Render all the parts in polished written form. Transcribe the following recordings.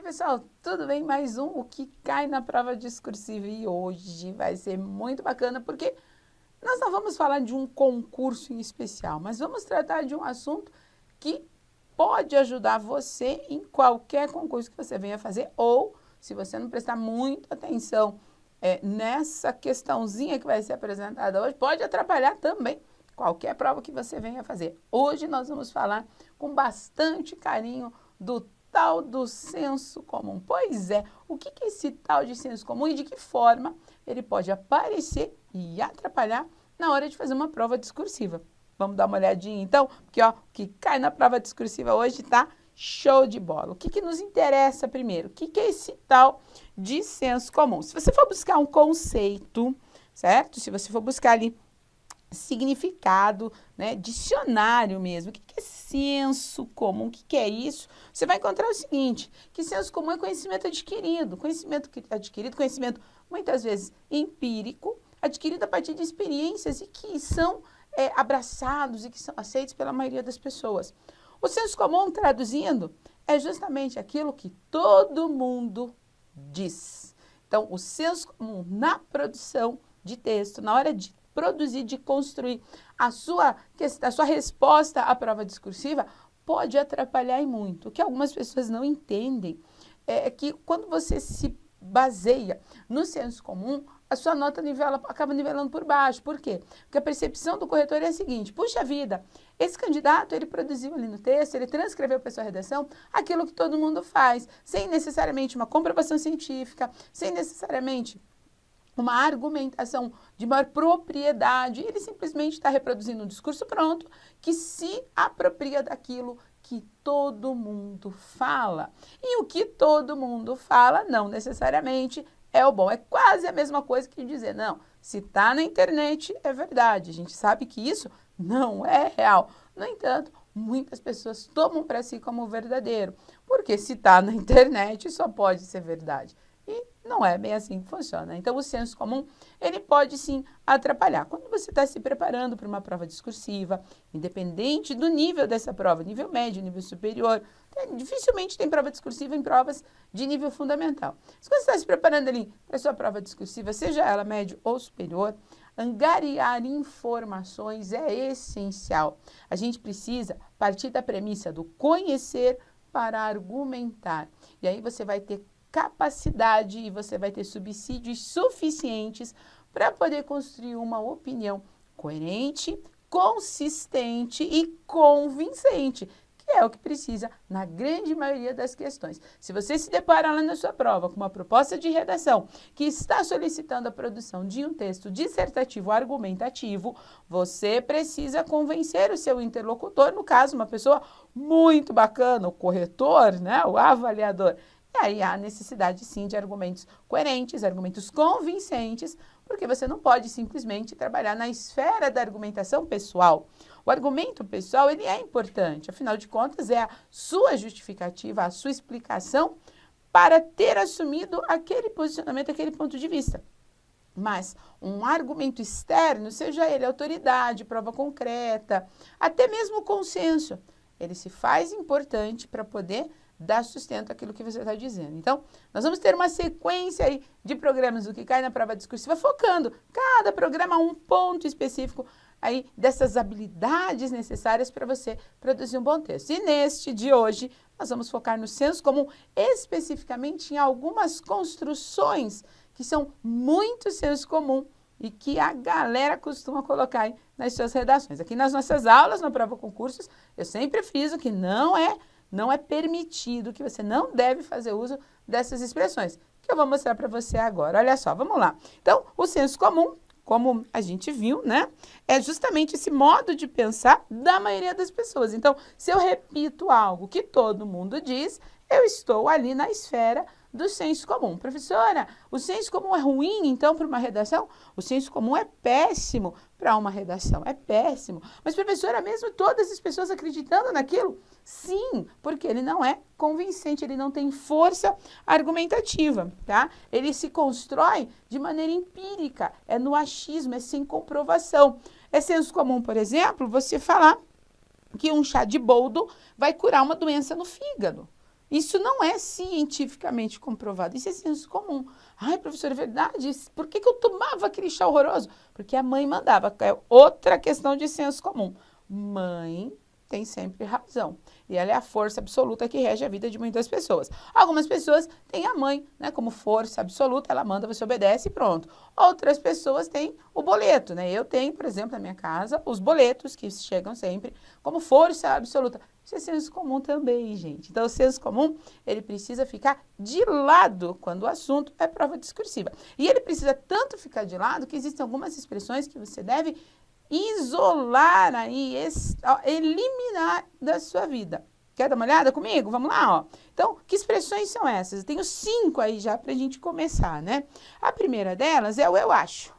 aí, pessoal, tudo bem? Mais um O que cai na prova discursiva e hoje vai ser muito bacana porque nós não vamos falar de um concurso em especial, mas vamos tratar de um assunto que pode ajudar você em qualquer concurso que você venha fazer ou, se você não prestar muita atenção nessa questãozinha que vai ser apresentada hoje, pode atrapalhar também qualquer prova que você venha fazer. Hoje nós vamos falar com bastante carinho do tal do senso comum. Pois é, o que é esse tal de senso comum e de que forma ele pode aparecer e atrapalhar na hora de fazer uma prova discursiva? Vamos dar uma olhadinha então, porque ó, o que cai na prova discursiva hoje tá show de bola. O que nos interessa primeiro? O que é esse tal de senso comum? Se você for buscar um conceito, certo? Se você for buscar ali significado, né, dicionário mesmo. O que é senso comum? O que é isso? Você vai encontrar o seguinte, que senso comum é conhecimento adquirido, conhecimento muitas vezes empírico, adquirido a partir de experiências e que são abraçados e que são aceitos pela maioria das pessoas. O senso comum, traduzindo, é justamente aquilo que todo mundo diz. Então, o senso comum na produção de texto, na hora de produzir, de construir a sua resposta à prova discursiva, pode atrapalhar e muito. O que algumas pessoas não entendem é que quando você se baseia no senso comum, a sua nota acaba nivelando por baixo. Por quê? Porque a percepção do corretor é a seguinte: puxa vida, esse candidato, ele produziu ali no texto, ele transcreveu para a sua redação aquilo que todo mundo faz, sem necessariamente uma comprovação científica, sem necessariamente uma argumentação de maior propriedade, ele simplesmente está reproduzindo um discurso pronto que se apropria daquilo que todo mundo fala. E o que todo mundo fala não necessariamente é o bom. É quase a mesma coisa que dizer, não, se está na internet é verdade. A gente sabe que isso não é real. No entanto, muitas pessoas tomam para si como verdadeiro, porque se está na internet só pode ser verdade. E não é bem assim que funciona. Então, o senso comum, ele pode sim atrapalhar. Quando você está se preparando para uma prova discursiva, independente do nível dessa prova, nível médio, nível superior, dificilmente tem prova discursiva em provas de nível fundamental. Se você está se preparando ali para a sua prova discursiva, seja ela médio ou superior, angariar informações é essencial. A gente precisa partir da premissa do conhecer para argumentar. E aí você vai ter capacidade e você vai ter subsídios suficientes para poder construir uma opinião coerente, consistente e convincente, que é o que precisa na grande maioria das questões. Se você se depara lá na sua prova com uma proposta de redação que está solicitando a produção de um texto dissertativo argumentativo, você precisa convencer o seu interlocutor, no caso, uma pessoa muito bacana, o corretor, né, o avaliador. E aí há necessidade, sim, de argumentos coerentes, argumentos convincentes, porque você não pode simplesmente trabalhar na esfera da argumentação pessoal. O argumento pessoal, ele é importante, afinal de contas, é a sua justificativa, a sua explicação para ter assumido aquele posicionamento, aquele ponto de vista. Mas um argumento externo, seja ele autoridade, prova concreta, até mesmo consenso, ele se faz importante para poder dar sustento àquilo que você está dizendo. Então, nós vamos ter uma sequência aí de programas do que cai na prova discursiva, focando cada programa a um ponto específico aí dessas habilidades necessárias para você produzir um bom texto. E neste de hoje, nós vamos focar no senso comum, especificamente em algumas construções que são muito senso comum e que a galera costuma colocar aí nas suas redações. Aqui nas nossas aulas, na prova concursos, eu sempre friso que não é permitido, que você não deve fazer uso dessas expressões, que eu vou mostrar para você agora. Olha só, vamos lá. Então, o senso comum, como a gente viu, né, é justamente esse modo de pensar da maioria das pessoas. Então, se eu repito algo que todo mundo diz, eu estou ali na esfera do senso comum. Professora, o senso comum é ruim, então, para uma redação? O senso comum é péssimo para uma redação, é péssimo. Mas, professora, mesmo todas as pessoas acreditando naquilo? Sim, porque ele não é convincente, ele não tem força argumentativa, tá? Ele se constrói de maneira empírica, é no achismo, é sem comprovação. É senso comum, por exemplo, você falar que um chá de boldo vai curar uma doença no fígado. Isso não é cientificamente comprovado, isso é senso comum. Ai, professor, é verdade? Por que eu tomava aquele chá horroroso? Porque a mãe mandava. É outra questão de senso comum. Mãe tem sempre razão. E ela é a força absoluta que rege a vida de muitas pessoas. Algumas pessoas têm a mãe, né, como força absoluta, ela manda, você obedece e pronto. Outras pessoas têm o boleto, né? Eu tenho, por exemplo, na minha casa, os boletos que chegam sempre como força absoluta. Isso é senso comum também, gente. Então, o senso comum, ele precisa ficar de lado quando o assunto é prova discursiva. E ele precisa tanto ficar de lado que existem algumas expressões que você deve isolar aí, eliminar da sua vida. Quer dar uma olhada comigo? Vamos lá, ó. Então, que expressões são essas? Eu tenho 5 aí já pra gente começar, né? A primeira delas é o eu acho.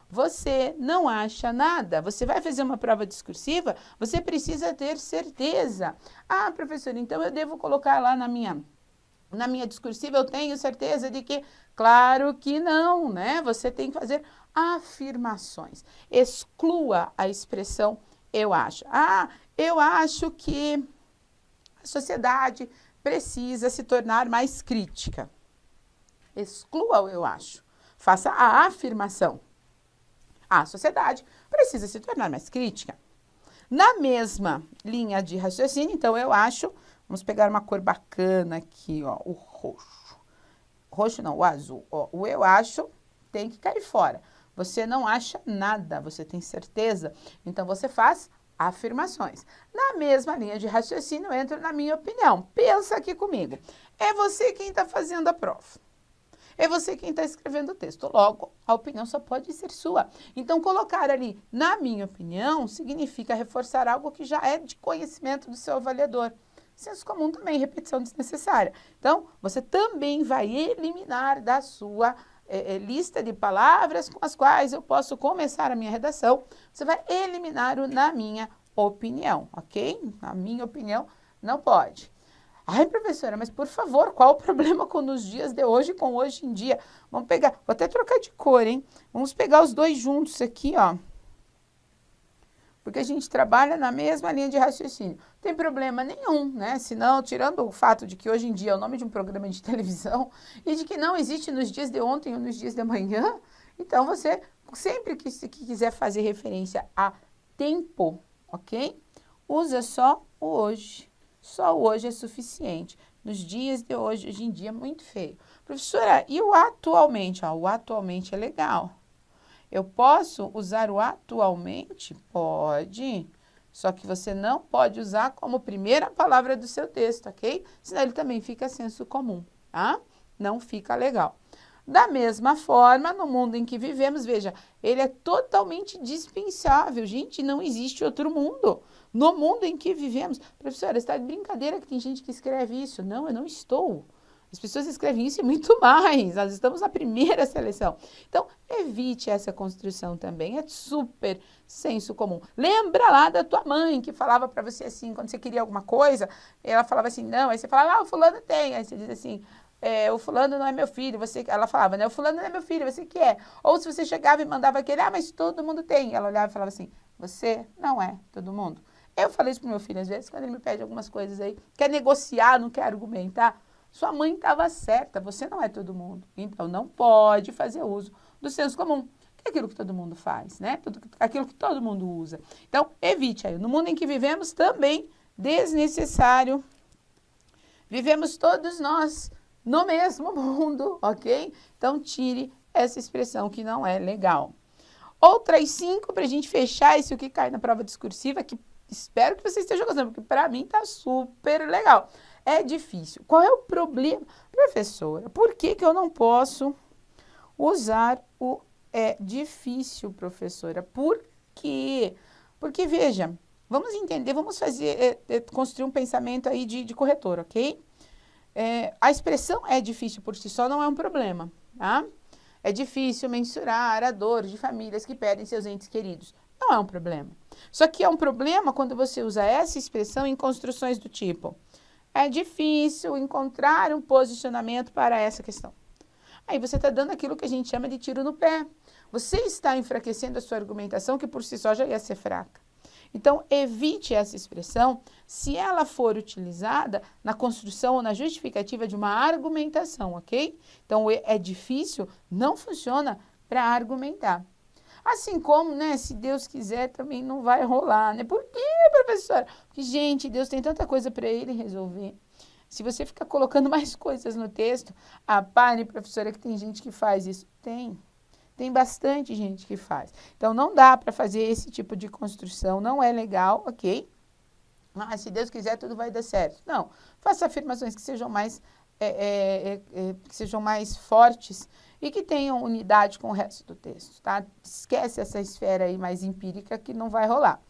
Você não acha nada. Você vai fazer uma prova discursiva, você precisa ter certeza. Ah, professora, então eu devo colocar lá na minha discursiva, eu tenho certeza de que... Claro que não, né? Você tem que fazer afirmações. Exclua a expressão eu acho. Ah, eu acho que a sociedade precisa se tornar mais crítica. Exclua o eu acho. Faça a afirmação. A sociedade precisa se tornar mais crítica. Na mesma linha de raciocínio, então, eu acho... Vamos pegar uma cor bacana aqui, ó, o roxo. Roxo não, o azul. Ó, o eu acho tem que cair fora. Você não acha nada, você tem certeza. Então, você faz afirmações. Na mesma linha de raciocínio, entra na minha opinião. Pensa aqui comigo. É você quem está fazendo a prova. É você quem está escrevendo o texto. Logo, a opinião só pode ser sua. Então, colocar ali, na minha opinião, significa reforçar algo que já é de conhecimento do seu avaliador. Senso comum também, repetição desnecessária. Então, você também vai eliminar da sua lista de palavras com as quais eu posso começar a minha redação. Você vai eliminar o na minha opinião, ok? Na minha opinião, não pode. Ai, professora, mas por favor, qual o problema com nos dias de hoje com hoje em dia? Vamos pegar, vou até trocar de cor, hein? Vamos pegar os dois juntos aqui, ó. Porque a gente trabalha na mesma linha de raciocínio. Não tem problema nenhum, né? Senão, tirando o fato de que hoje em dia é o nome de um programa de televisão e de que não existe nos dias de ontem ou nos dias de amanhã, então você, sempre que quiser fazer referência a tempo, ok? Usa só o hoje. Só o hoje é suficiente. Nos dias de hoje, hoje em dia, é muito feio. Professora, e o atualmente? Ah, o atualmente é legal. Eu posso usar o atualmente? Pode. Só que você não pode usar como primeira palavra do seu texto, ok? Senão ele também fica senso comum, tá? Não fica legal. Da mesma forma, no mundo em que vivemos, veja, ele é totalmente dispensável. Gente, não existe outro mundo. No mundo em que vivemos. Professora, está de brincadeira que tem gente que escreve isso? Não, eu não estou. As pessoas escrevem isso e muito mais. Nós estamos na primeira seleção. Então, evite essa construção também. É super senso comum. Lembra lá da tua mãe que falava para você assim, quando você queria alguma coisa, ela falava assim, não. Aí você falava, ah, o fulano tem. Aí você diz assim, o fulano não é meu filho. Ela falava, né, o fulano não é meu filho, você que é. Ou se você chegava e mandava aquele, ah, mas todo mundo tem. Ela olhava e falava assim, você não é todo mundo. Eu falei isso pro meu filho às vezes, quando ele me pede algumas coisas aí, quer negociar, não quer argumentar. Sua mãe estava certa, você não é todo mundo. Então, não pode fazer uso do senso comum, que é aquilo que todo mundo faz, né? Aquilo que todo mundo usa. Então, evite aí. No mundo em que vivemos, também desnecessário. Vivemos todos nós no mesmo mundo, ok? Então, tire essa expressão que não é legal. Outras 5 para a gente fechar isso que cai na prova discursiva, que espero que você esteja gostando, porque para mim tá super legal. É difícil. Qual é o problema? Professora, por que eu não posso usar o é difícil, professora? Por quê? Porque, veja, vamos entender, vamos fazer, construir um pensamento aí de corretor, ok? A expressão é difícil por si só não é um problema, tá? É difícil mensurar a dor de famílias que perdem seus entes queridos. Não é um problema. Só que é um problema quando você usa essa expressão em construções do tipo... É difícil encontrar um posicionamento para essa questão. Aí você está dando aquilo que a gente chama de tiro no pé. Você está enfraquecendo a sua argumentação, que por si só já ia ser fraca. Então, evite essa expressão se ela for utilizada na construção ou na justificativa de uma argumentação, ok? Então, é difícil, não funciona para argumentar. Assim como, né, se Deus quiser, também não vai rolar, né? Por quê, professora? Porque, gente, Deus tem tanta coisa para ele resolver. Se você ficar colocando mais coisas no texto, pare, professora, que tem gente que faz isso. Tem bastante gente que faz. Então, não dá para fazer esse tipo de construção, não é legal, ok? Mas, se Deus quiser, tudo vai dar certo. Não, faça afirmações que sejam mais fortes e que tenham unidade com o resto do texto, tá? Esquece essa esfera aí mais empírica que não vai rolar.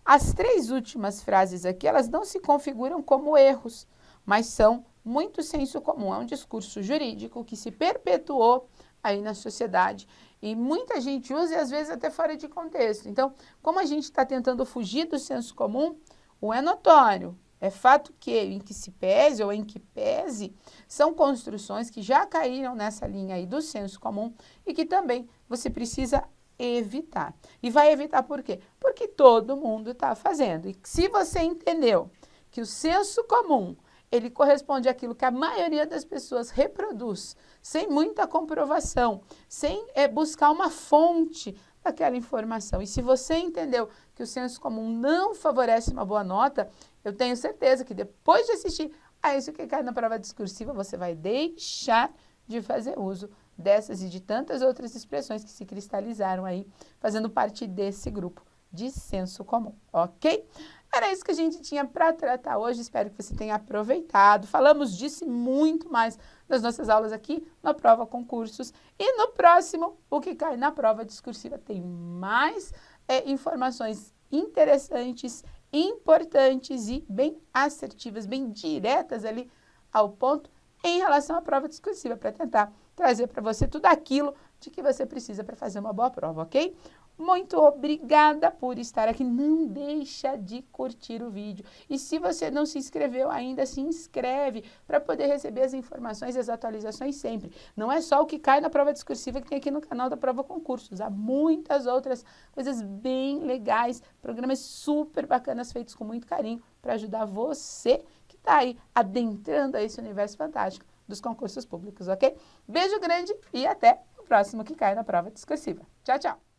As 3 últimas frases aqui, elas não se configuram como erros, mas são muito senso comum. É um discurso jurídico que se perpetuou aí na sociedade e muita gente usa e às vezes até fora de contexto. Então, como a gente está tentando fugir do senso comum, o é notório, é fato que, em que se pese ou em que pese, são construções que já caíram nessa linha aí do senso comum e que também você precisa evitar. E vai evitar por quê? Porque todo mundo está fazendo. E se você entendeu que o senso comum, ele corresponde àquilo que a maioria das pessoas reproduz, sem muita comprovação, sem buscar uma fonte daquela informação. E se você entendeu que o senso comum não favorece uma boa nota, eu tenho certeza que depois de assistir a Isso que Cai na Prova Discursiva, você vai deixar de fazer uso dessas e de tantas outras expressões que se cristalizaram aí, fazendo parte desse grupo de senso comum, ok? Era isso que a gente tinha para tratar hoje, espero que você tenha aproveitado. Falamos disso e muito mais nas nossas aulas aqui na Prova Concursos. E no próximo, o que cai na prova discursiva, tem mais informações interessantes, importantes e bem assertivas, bem diretas ali ao ponto em relação à prova discursiva, para tentar trazer para você tudo aquilo de que você precisa para fazer uma boa prova, ok? Muito obrigada por estar aqui. Não deixa de curtir o vídeo. E se você não se inscreveu ainda, se inscreve para poder receber as informações e as atualizações sempre. Não é só o que cai na prova discursiva que tem aqui no canal da Prova Concursos. Há muitas outras coisas bem legais, programas super bacanas feitos com muito carinho para ajudar você que está aí adentrando a esse universo fantástico dos concursos públicos, ok? Beijo grande e até o próximo que cai na prova discursiva. Tchau, tchau!